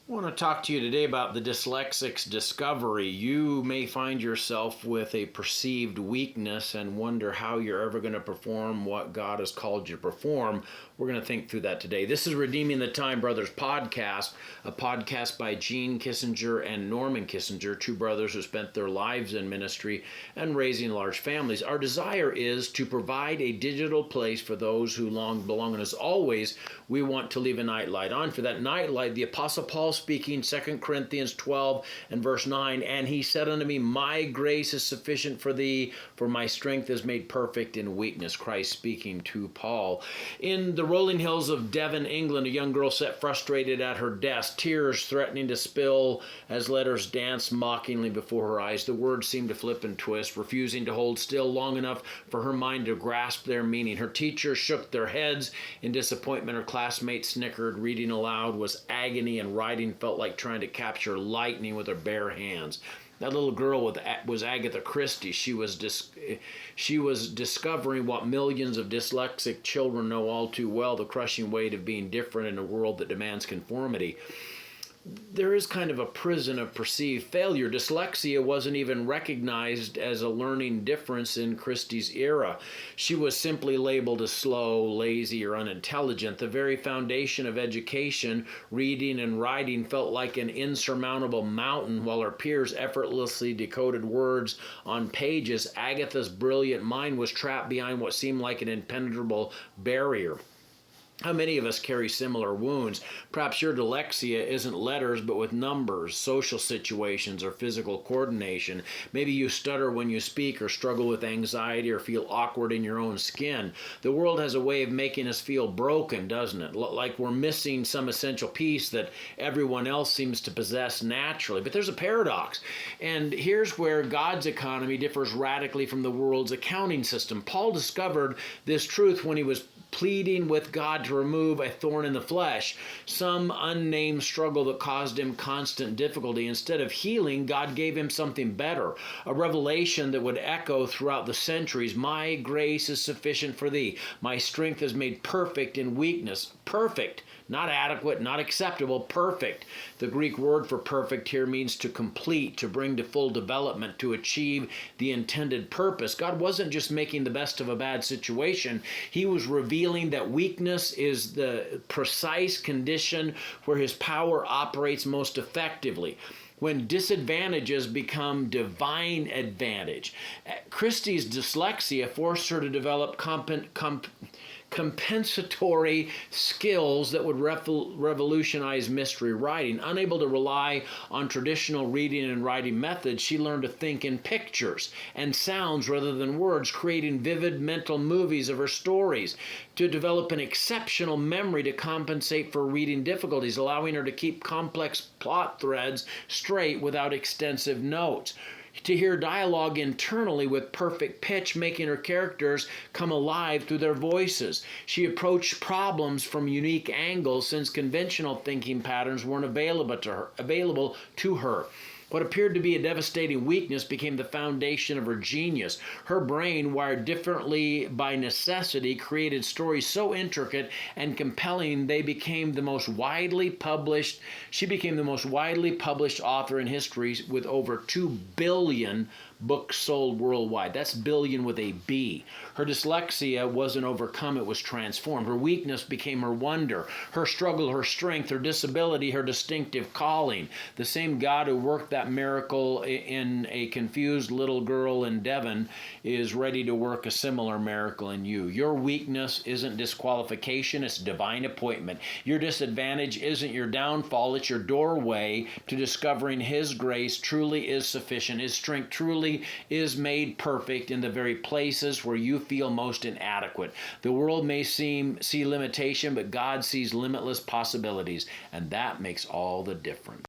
I want to talk to you today about the dyslexic's discovery. You may find yourself with a perceived weakness and wonder how you're ever going to perform what God has called you to perform. We're going to think through that today. This is Redeeming the Time Brothers podcast, a podcast by Gene Kissinger and Norman Kissinger, two brothers who spent their lives in ministry and raising large families. Our desire is to provide a digital place for those who long belong. And as always, we want to leave a nightlight on. For that nightlight, the Apostle Paul speaking, 2 Corinthians 12 and verse 9, and he said unto me, my grace is sufficient for thee, for my strength is made perfect in weakness. Christ speaking to Paul. In the rolling hills of Devon, England, a young girl sat frustrated at her desk, tears threatening to spill as letters danced mockingly before her eyes. The words seemed to flip and twist, refusing to hold still long enough for her mind to grasp their meaning. Her teachers shook their heads in disappointment. Her classmates snickered. Reading aloud was agony, and writing felt like trying to capture lightning with her bare hands. That little girl was Agatha Christie. She was discovering what millions of dyslexic children know all too well, the crushing weight of being different in a world that demands conformity. There is kind of a prison of perceived failure. Dyslexia wasn't even recognized as a learning difference in Christie's era. She was simply labeled as slow, lazy, or unintelligent. The very foundation of education, reading and writing, felt like an insurmountable mountain, while her peers effortlessly decoded words on pages. Agatha's brilliant mind was trapped behind what seemed like an impenetrable barrier. How many of us carry similar wounds? Perhaps your dyslexia isn't letters, but with numbers, social situations, or physical coordination. Maybe you stutter when you speak, or struggle with anxiety, or feel awkward in your own skin. The world has a way of making us feel broken, doesn't it? Like we're missing some essential piece that everyone else seems to possess naturally. But there's a paradox. And here's where God's economy differs radically from the world's accounting system. Paul discovered this truth when he was pleading with God to remove a thorn in the flesh, some unnamed struggle that caused him constant difficulty. Instead of healing, God gave him something better, a revelation that would echo throughout the centuries. My grace is sufficient for thee. My strength is made perfect in weakness. Perfect, not adequate, not acceptable, perfect. The Greek word for perfect here means to complete, to bring to full development, to achieve the intended purpose. God wasn't just making the best of a bad situation. He was revealing that weakness is the precise condition where his power operates most effectively. When disadvantages become divine advantage. Christie's dyslexia forced her to develop compensatory skills that would revolutionize mystery writing. Unable to rely on traditional reading and writing methods, she learned to think in pictures and sounds rather than words, creating vivid mental movies of her stories. To develop an exceptional memory to compensate for reading difficulties, allowing her to keep complex plot threads straight without extensive notes. To hear dialogue internally with perfect pitch, making her characters come alive through their voices. She approached problems from unique angles since conventional thinking patterns weren't available to her. What appeared to be a devastating weakness became the foundation of her genius. Her brain, wired differently by necessity, created stories so intricate and compelling she became the most widely published author in history, with over 2 billion books sold worldwide. That's billion with a B. Her dyslexia wasn't overcome, it was transformed. Her weakness became her wonder. Her struggle, her strength, her disability, her distinctive calling. The same God who worked that miracle in a confused little girl in Devon is ready to work a similar miracle in you. Your weakness isn't disqualification, it's divine appointment. Your disadvantage isn't your downfall, it's your doorway to discovering His grace truly is sufficient. His strength truly is made perfect in the very places where you feel most inadequate. The world may see limitation, but God sees limitless possibilities, and that makes all the difference.